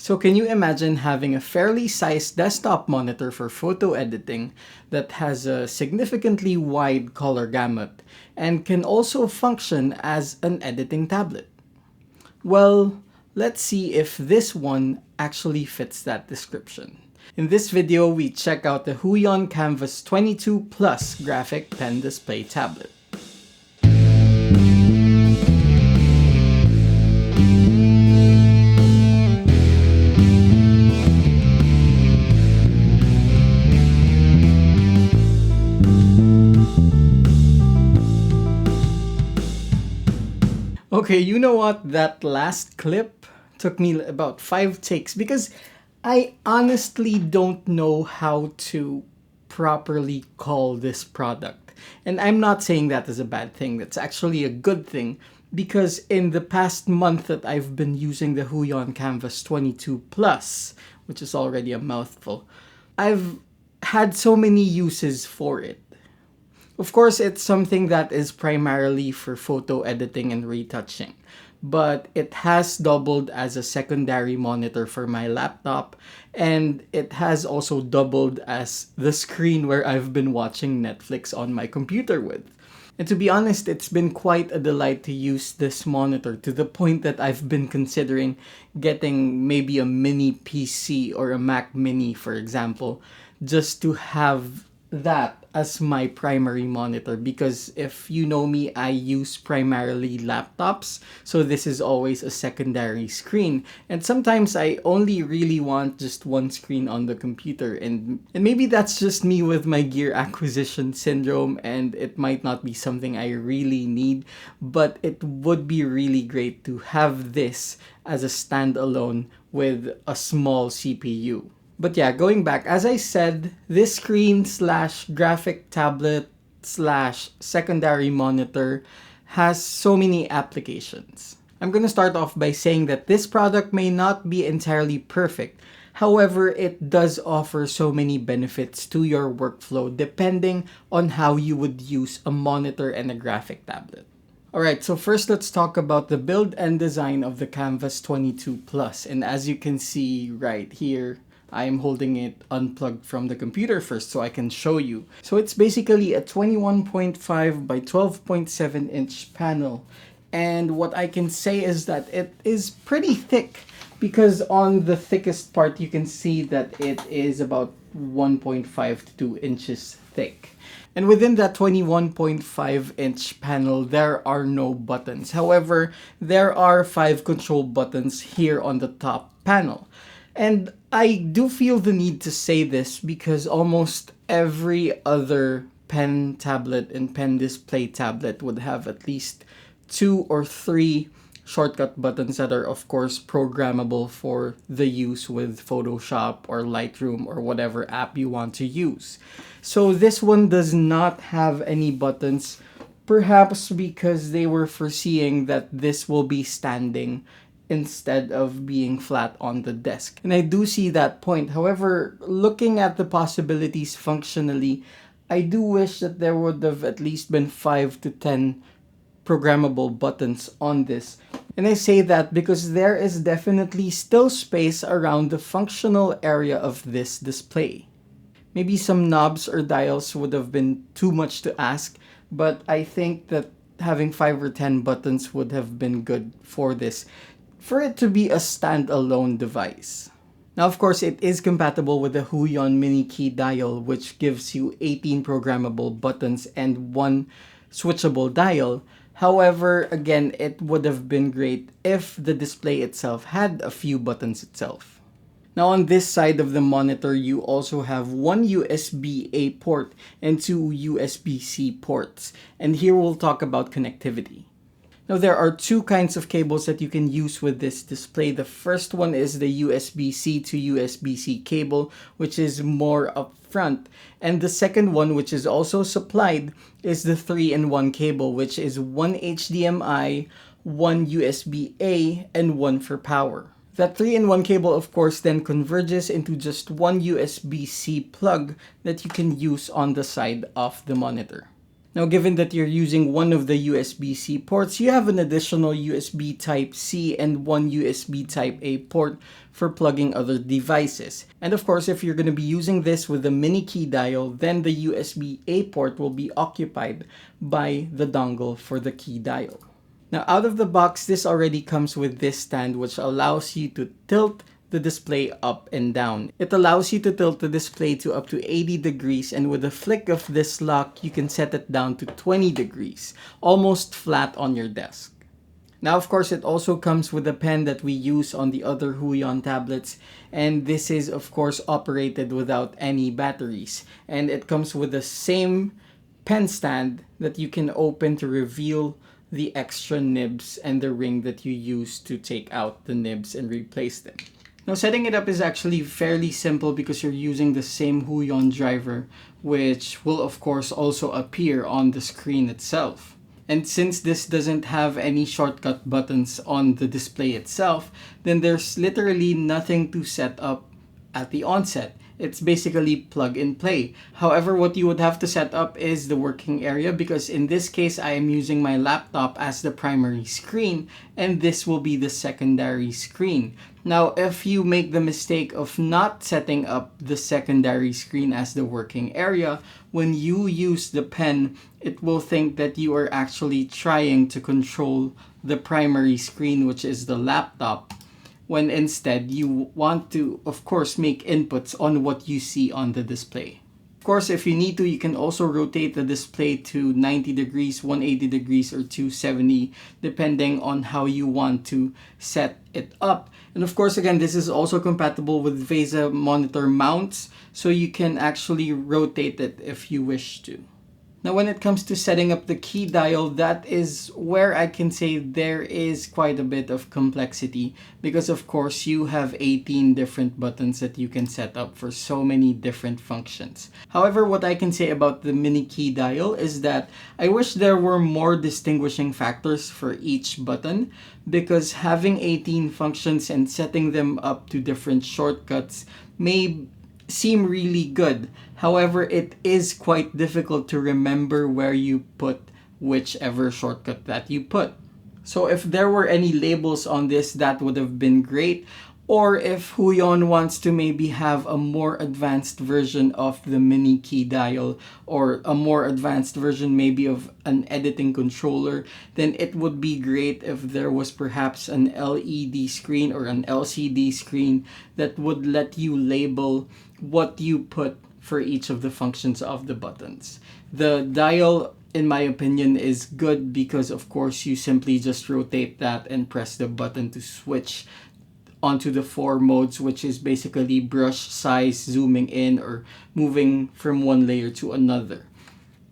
So can you imagine having a fairly sized desktop monitor for photo editing that has a significantly wide color gamut and can also function as an editing tablet? Well, let's see if this one actually fits that description. In this video, we check out the Huion Kamvas 22 Plus graphic pen display tablet. Okay, you know what? That last clip took me about 5 takes because I honestly don't know how to properly call this product. And I'm not saying that as a bad thing. That's actually a good thing because in the past month that I've been using the Huion Kamvas 22 Plus, which is already a mouthful, I've had so many uses for it. Of course, it's something that is primarily for photo editing and retouching, but it has doubled as a secondary monitor for my laptop, and it has also doubled as the screen where I've been watching Netflix on my computer with. And to be honest, it's been quite a delight to use this monitor to the point that I've been considering getting maybe a mini PC or a Mac Mini, for example, just to have that as my primary monitor, because if you know me, I use primarily laptops, so this is always a secondary screen, and sometimes I only really want just one screen on the computer, and maybe that's just me with my gear acquisition syndrome, and it might not be something I really need, but it would be really great to have this as a standalone with a small CPU. But yeah, going back, as I said, this screen slash graphic tablet slash secondary monitor has so many applications. I'm gonna start off by saying that this product may not be entirely perfect. However, it does offer so many benefits to your workflow depending on how you would use a monitor and a graphic tablet. Alright, so first let's talk about the build and design of the Kamvas 22 Plus. And as you can see right here, I'm holding it unplugged from the computer first so I can show you. So it's basically a 21.5 by 12.7 inch panel. And what I can say is that it is pretty thick because on the thickest part you can see that it is about 1.5 to 2 inches thick. And within that 21.5 inch panel, there are no buttons. However, there are 5 control buttons here on the top panel. And I do feel the need to say this because almost every other pen tablet and pen display tablet would have at least 2 or 3 shortcut buttons that are of course programmable for the use with Photoshop or Lightroom or whatever app you want to use. So this one does not have any buttons, perhaps because they were foreseeing that this will be standing instead of being flat on the desk. And I do see that point. However, looking at the possibilities functionally, I do wish that there would have at least been 5 to 10 programmable buttons on this. And I say that because there is definitely still space around the functional area of this display. Maybe some knobs or dials would have been too much to ask, but I think that having 5 or 10 buttons would have been good for this, for it to be a standalone device. Now, of course, it is compatible with the Huion Mini Key Dial, which gives you 18 programmable buttons and 1 switchable dial. However, again, it would have been great if the display itself had a few buttons itself. Now, on this side of the monitor, you also have 1 USB-A port and 2 USB-C ports. And here we'll talk about connectivity. Now, there are 2 kinds of cables that you can use with this display. The first one is the USB-C to USB-C cable, which is more up front. And the second one, which is also supplied, is the 3-in-1 cable, which is 1 HDMI, 1 USB-A, and 1 for power. That 3-in-1 cable, of course, then converges into just 1 USB-C plug that you can use on the side of the monitor. Now, given that you're using one of the USB-C ports, you have an additional USB Type-C and one USB Type-A port for plugging other devices. And of course, if you're going to be using this with the mini key dial, then the USB-A port will be occupied by the dongle for the key dial. Now, out of the box, this already comes with this stand, which allows you to tilt the display up and down. It allows you to tilt the display to up to 80 degrees, and with a flick of this lock, you can set it down to 20 degrees, almost flat on your desk. Now, of course, it also comes with a pen that we use on the other Huion tablets, and this is, of course, operated without any batteries. And it comes with the same pen stand that you can open to reveal the extra nibs and the ring that you use to take out the nibs and replace them. Now, setting it up is actually fairly simple because you're using the same Huion driver, which will of course also appear on the screen itself. And since this doesn't have any shortcut buttons on the display itself, then there's literally nothing to set up at the onset. It's basically plug and play. However, what you would have to set up is the working area, because in this case, I am using my laptop as the primary screen, and this will be the secondary screen. Now, if you make the mistake of not setting up the secondary screen as the working area, when you use the pen, it will think that you are actually trying to control the primary screen, which is the laptop, when instead you want to, of course, make inputs on what you see on the display. Of course, if you need to, you can also rotate the display to 90 degrees, 180 degrees, or 270, depending on how you want to set it up. And of course, again, this is also compatible with VESA monitor mounts, so you can actually rotate it if you wish to. Now, when it comes to setting up the key dial, that is where I can say there is quite a bit of complexity, because of course you have 18 different buttons that you can set up for so many different functions. However, what I can say about the mini key dial is that I wish there were more distinguishing factors for each button, because having 18 functions and setting them up to different shortcuts may seem really good. However, it is quite difficult to remember where you put whichever shortcut that you put. So if there were any labels on this, that would have been great. Or if Huion wants to maybe have a more advanced version of the mini key dial, or a more advanced version maybe of an editing controller, then it would be great if there was perhaps an LED screen or an LCD screen that would let you label what you put for each of the functions of the buttons. The dial, in my opinion, is good because of course you simply just rotate that and press the button to switch onto the 4 modes, which is basically brush size, zooming in, or moving from one layer to another.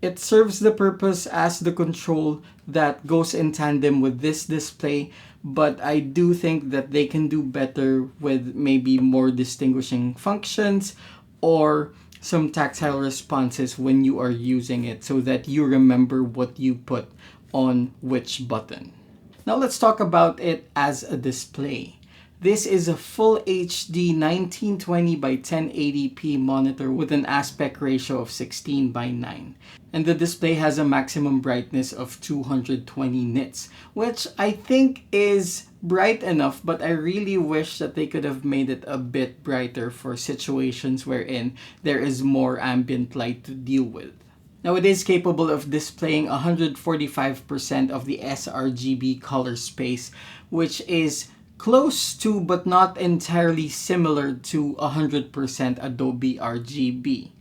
It serves the purpose as the control that goes in tandem with this display, but I do think that they can do better with maybe more distinguishing functions or some tactile responses when you are using it, so that you remember what you put on which button. Now let's talk about it as a display. This is a full HD 1920 by 1080p monitor with an aspect ratio of 16 by 9. And the display has a maximum brightness of 220 nits, which I think is bright enough, but I really wish that they could have made it a bit brighter for situations wherein there is more ambient light to deal with. Now, it is capable of displaying 145% of the sRGB color space, which is close to but not entirely similar to 100% Adobe RGB.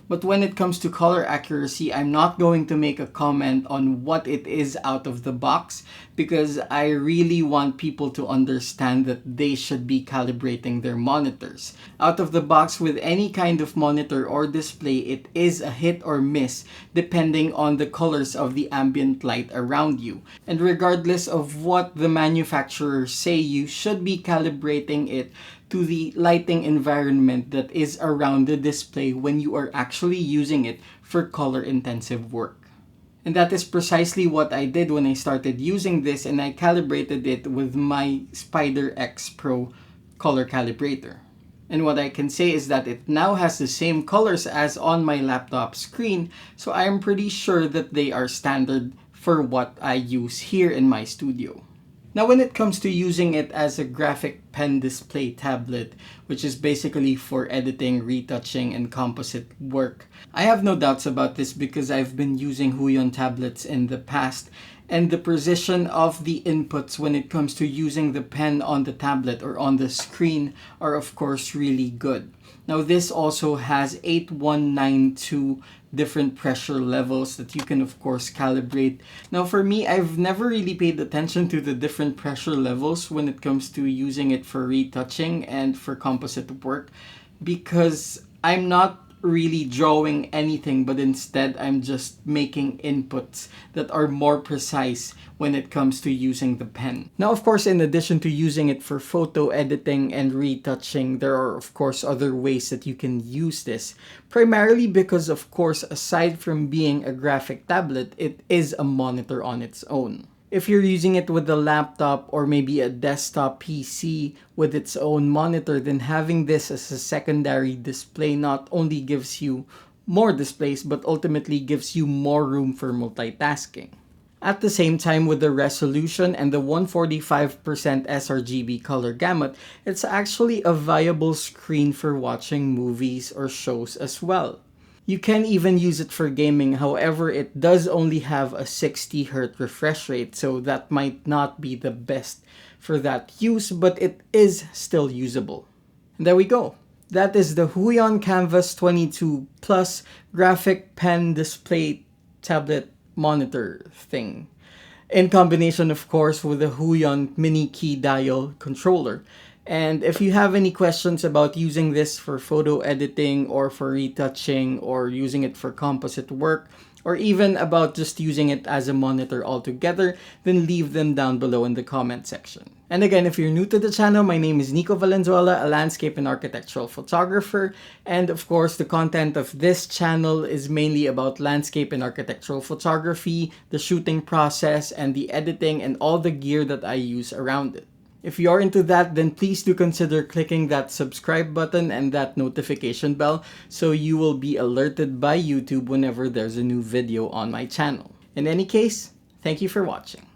But when it comes to color accuracy, I'm not going to make a comment on what it is out of the box, because I really want people to understand that they should be calibrating their monitors. Out of the box, with any kind of monitor or display, it is a hit or miss depending on the colors of the ambient light around you. And regardless of what the manufacturers say, you should be calibrating it to the lighting environment that is around the display when you are actually using it for color-intensive work. And that is precisely what I did when I started using this, and I calibrated it with my Spider X Pro color calibrator. And what I can say is that it now has the same colors as on my laptop screen, so I am pretty sure that they are standard for what I use here in my studio. Now when it comes to using it as a graphic pen display tablet, which is basically for editing, retouching, and composite work, I have no doubts about this because I've been using Huion tablets in the past, and the precision of the inputs when it comes to using the pen on the tablet or on the screen are of course really good. Now this also has 8192 different pressure levels that you can of course calibrate. Now for me, I've never really paid attention to the different pressure levels when it comes to using it for retouching and for composite work because I'm not really drawing anything, but instead I'm just making inputs that are more precise when it comes to using the pen. Now of course, in addition to using it for photo editing and retouching, there are of course other ways that you can use this, primarily because of course, aside from being a graphic tablet, it is a monitor on its own. If you're using it with a laptop or maybe a desktop PC with its own monitor, then having this as a secondary display not only gives you more displays, but ultimately gives you more room for multitasking. At the same time, with the resolution and the 145% sRGB color gamut, it's actually a viable screen for watching movies or shows as well. You can even use it for gaming, however, it does only have a 60Hz refresh rate, so that might not be the best for that use, but it is still usable. And there we go. That is the Huion Kamvas 22 Plus graphic pen display tablet monitor thing. In combination, of course, with the Huion mini key dial controller. And if you have any questions about using this for photo editing or for retouching or using it for composite work, or even about just using it as a monitor altogether, then leave them down below in the comment section. And again, if you're new to the channel, my name is Nico Valenzuela, a landscape and architectural photographer. And of course, the content of this channel is mainly about landscape and architectural photography, the shooting process, and the editing and all the gear that I use around it. If you're into that, then please do consider clicking that subscribe button and that notification bell so you will be alerted by YouTube whenever there's a new video on my channel. In any case, thank you for watching.